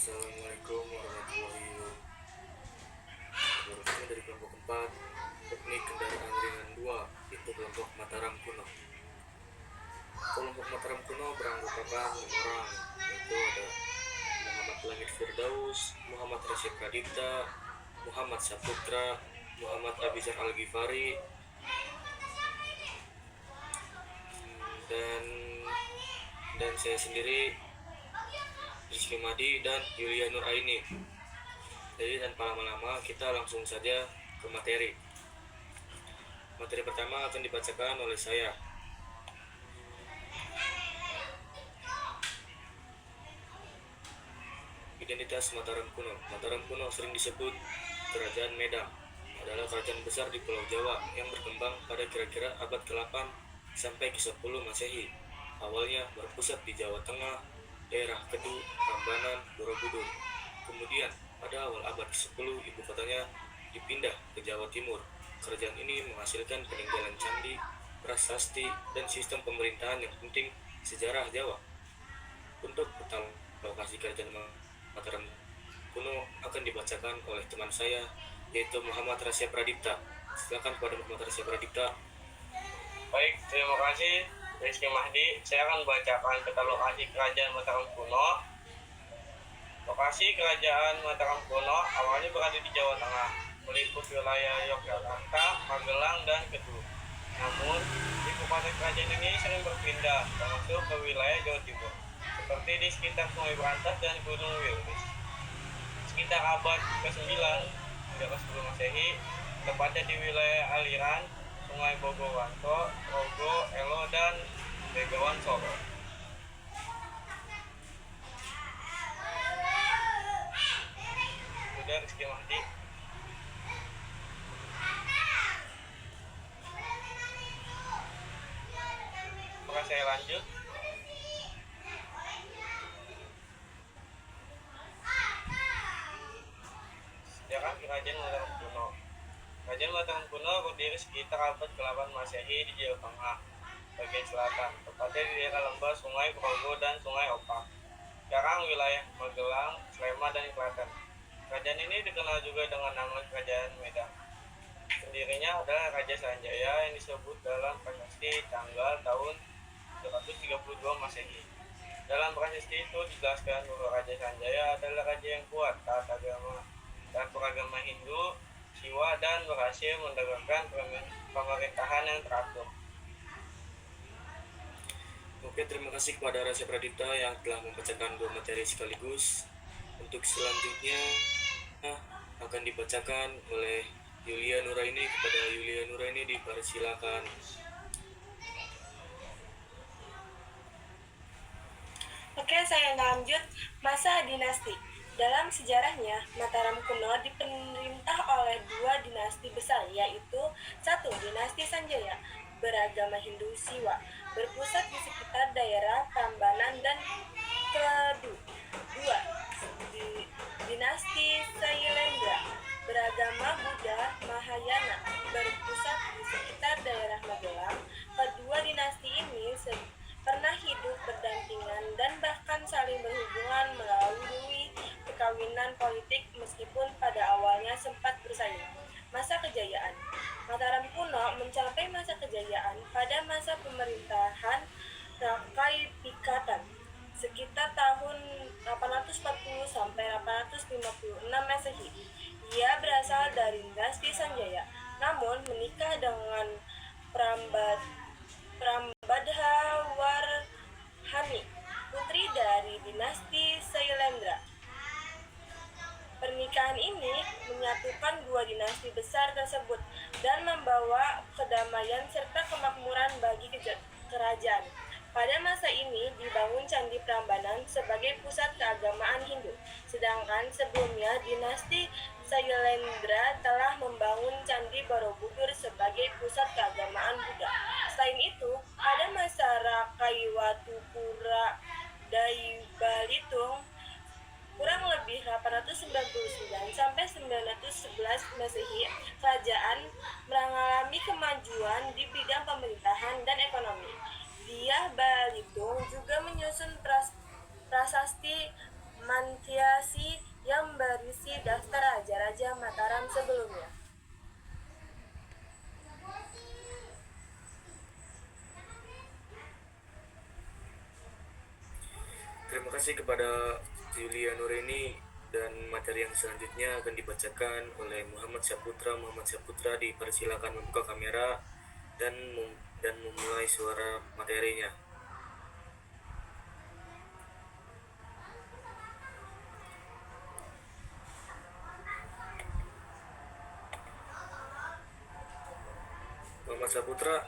Assalamualaikum warahmatullahi wabarakatuh. Dari kelompok 4 teknik kendaraan ringan 2, itu kelompok Mataram kuno. Kelompok Mataram kuno beranggotakan 6 orang, yaitu ada Muhammad Langit Firdaus, Muhammad Rasyid Pradipta, Muhammad Saputra, Muhammad Abizar Al-Ghifari, dan saya sendiri, Rizky Madi dan Yulia Nuraini. Jadi tanpa lama-lama kita langsung saja ke materi. Materi pertama akan dibacakan oleh saya. Identitas Mataram kuno. Mataram kuno sering disebut Kerajaan Medan. Adalah kerajaan besar di Pulau Jawa yang berkembang pada kira-kira abad ke-8 sampai ke-10 Masehi. Awalnya berpusat di Jawa Tengah, daerah Kedu, Prambanan, Borobudur. Kemudian pada awal abad ke-10 ibu kotanya dipindah ke Jawa Timur. Kerajaan ini menghasilkan peninggalan candi, prasasti, dan sistem pemerintahan yang penting sejarah Jawa. Untuk peta lokasi kerajaan Mataram kuno akan dibacakan oleh teman saya, yaitu Muhammad Rasya Pradipta. Silakan kepada Muhammad Rasya Pradipta. Baik, terima kasih Rizky Mahdi. Saya akan bacakan peta lokasi kerajaan Mataram kuno. Lokasi kerajaan Mataram kuno awalnya berada di Jawa Tengah, meliput wilayah Yogyakarta, Magelang, dan Kedu. Namun, ibu kota kerajaan ini sering berpindah, termasuk ke wilayah Jawa Timur, seperti di sekitar Sungai Berantas dan Gunung Wirnis. Sekitar abad ke-9 hingga ke-10 Masehi, tepatnya di wilayah aliran Sungai Bogowanto, Rogo, Elo, dan Begawan Solo. Sudah Rizky Mahdi. Maka saya lanjut. Sejarah Kerajaan Mataram kuno. Kerajaan Mataram kuno berdiri sekitar abad ke-8 Masehi di Jawa Tengah, bagian selatan, tepatnya di daerah lembah Sungai Progo dan Sungai Opak. Sekarang wilayah Magelang, Sleman, dan Klaten. Kerajaan ini dikenal juga dengan nama Kerajaan Medan. Pendirinya adalah Raja Sanjaya yang disebut dalam prasasti tanggal tahun 332 Masehi. Dalam prasasti itu dijelaskan bahwa Raja Sanjaya adalah raja yang kuat, taat agama dan beragama Hindu, Siwa, dan berhasil menegakkan pemerintahan yang teratur. Oke, terima kasih kepada Rasya Pradipta yang telah membacakan 2 materi sekaligus. Untuk selanjutnya akan dibacakan oleh Yulia Nuraini. Kepada Yulia Nuraini dipersilakan. Oke, saya lanjut. Masa dinasti. Dalam sejarahnya, Mataram kuno diperintah oleh 2 dinasti besar, yaitu 1. Dinasti Sanjaya, beragama Hindu Siwa, berpusat di sekitar daerah Prambanan dan Kedu. 2. Dinasti Sailendra, beragama Buddha Mahayana, berpusat di sekitar daerah Magelang. Kedua dinasti ini pernah hidup berdampingan dan bahkan saling berhubungan melalui perkawinan politik meskipun pada awalnya sempat bersaing. Masa kejayaan. Mataram kuno mencapai masa kejayaan pada masa pemerintahan Rakai Pikatan sekitar tahun 840 sampai 856 Masehi. Ia berasal dari dinasti Sanjaya, namun menikah dengan Prambadhawarhani, putri dari dinasti Sailendra. Pernikahan ini menyatukan 2 dinasti besar tersebut dan membawa kedamaian serta kemakmuran bagi kerajaan. Pada masa ini dibangun Candi Prambanan sebagai pusat keagamaan Hindu, sedangkan sebelumnya dinasti Sailendra telah membangun Candi Borobudur sebagai pusat keagamaan Buddha. Selain itu, pada masa Rakaiwatupura Daibalitung kurang lebih 899 sampai 911 Masehi, kerajaan mengalami kemajuan di bidang pemerintahan dan ekonomi. Dia Balitung juga menyusun prasasti Mantiasi yang berisi daftar raja-raja Mataram sebelumnya. Terima kasih kepada Yulia Nurini, dan materi yang selanjutnya akan dibacakan oleh Muhammad Saputra. Muhammad Saputra dipersilakan membuka kamera dan memulai suara materinya. Muhammad Saputra.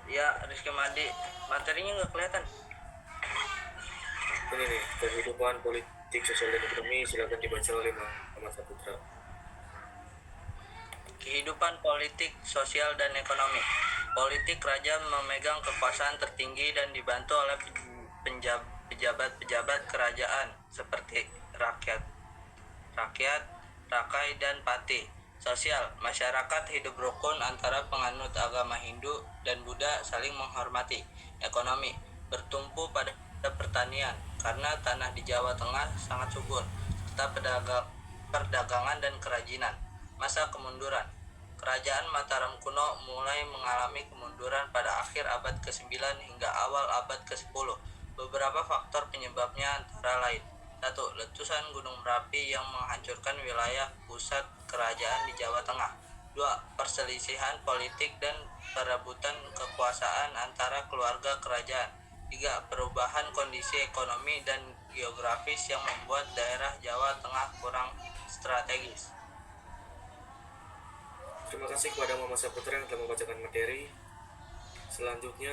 Ya, Rizky Madi, materinya nggak kelihatan. Ini nih, kehidupan politik, sosial, dan ekonomi. Silakan dibaca oleh Muhammad Saputra. Kehidupan politik, sosial, dan ekonomi. Politik, raja memegang kekuasaan tertinggi dan dibantu oleh pejabat-pejabat kerajaan seperti rakyat, rakai, dan pati. Sosial, masyarakat hidup rukun antara penganut agama Hindu dan Buddha saling menghormati. Ekonomi, bertumpu pada pertanian karena tanah di Jawa Tengah sangat subur, serta perdagangan dan kerajinan. Masa kemunduran, kerajaan Mataram kuno mulai mengalami kemunduran pada akhir abad ke-9 hingga awal abad ke-10. Beberapa faktor penyebabnya antara lain: 1. Letusan Gunung Merapi yang menghancurkan wilayah pusat kerajaan di Jawa Tengah. 2. Perselisihan politik dan perebutan kekuasaan antara keluarga kerajaan. 3. Perubahan kondisi ekonomi dan geografis yang membuat daerah Jawa Tengah kurang strategis. Terima kasih kepada Muhammad Saputra yang telah membacakan materi. Selanjutnya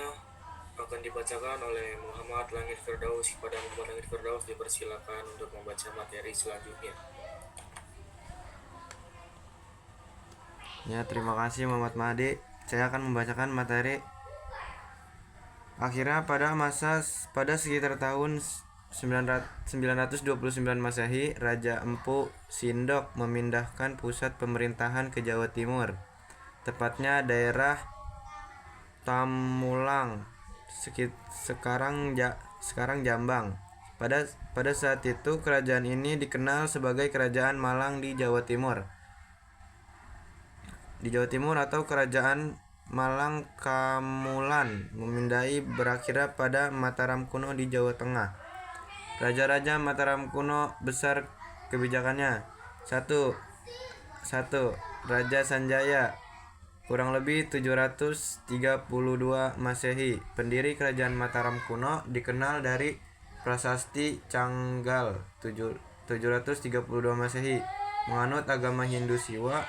akan dibacakan oleh Muhammad Langit Firdaus. Kepada Muhammad Langit Firdaus dipersilakan untuk membaca materi selanjutnya. Ya, terima kasih Muhammad Mahdi. Saya akan membacakan materi. Akhirnya pada sekitar tahun 929 Masehi, Raja Empu Sindok memindahkan pusat pemerintahan ke Jawa Timur, tepatnya daerah Tamulang, sekarang Jambang. Pada saat itu kerajaan ini dikenal sebagai Kerajaan Malang di Jawa Timur. Atau Kerajaan Malang Kamulan memindai berakhir pada Mataram kuno di Jawa Tengah. Raja-raja Mataram kuno besar kebijakannya. 1. Raja Sanjaya, kurang lebih 732 Masehi. Pendiri kerajaan Mataram kuno dikenal dari prasasti Canggal 732 Masehi. Menganut agama Hindu Siwa.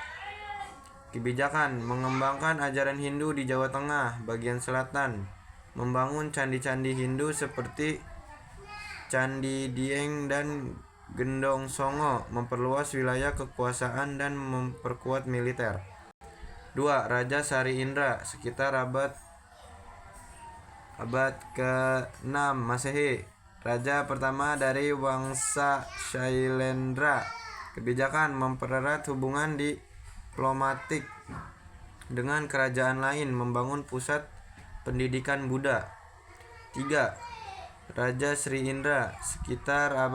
Kebijakan: mengembangkan ajaran Hindu di Jawa Tengah bagian selatan, membangun candi-candi Hindu seperti Candi Dieng dan Gendong Songo, memperluas wilayah kekuasaan dan memperkuat militer. 2. Raja Sari Indra, sekitar abad ke-6 Masehi. Raja pertama dari Wangsa Shailendra. Kebijakan: mempererat hubungan diplomatik dengan kerajaan lain, membangun pusat pendidikan Buddha. 3. Raja Sri Indra, sekitar abad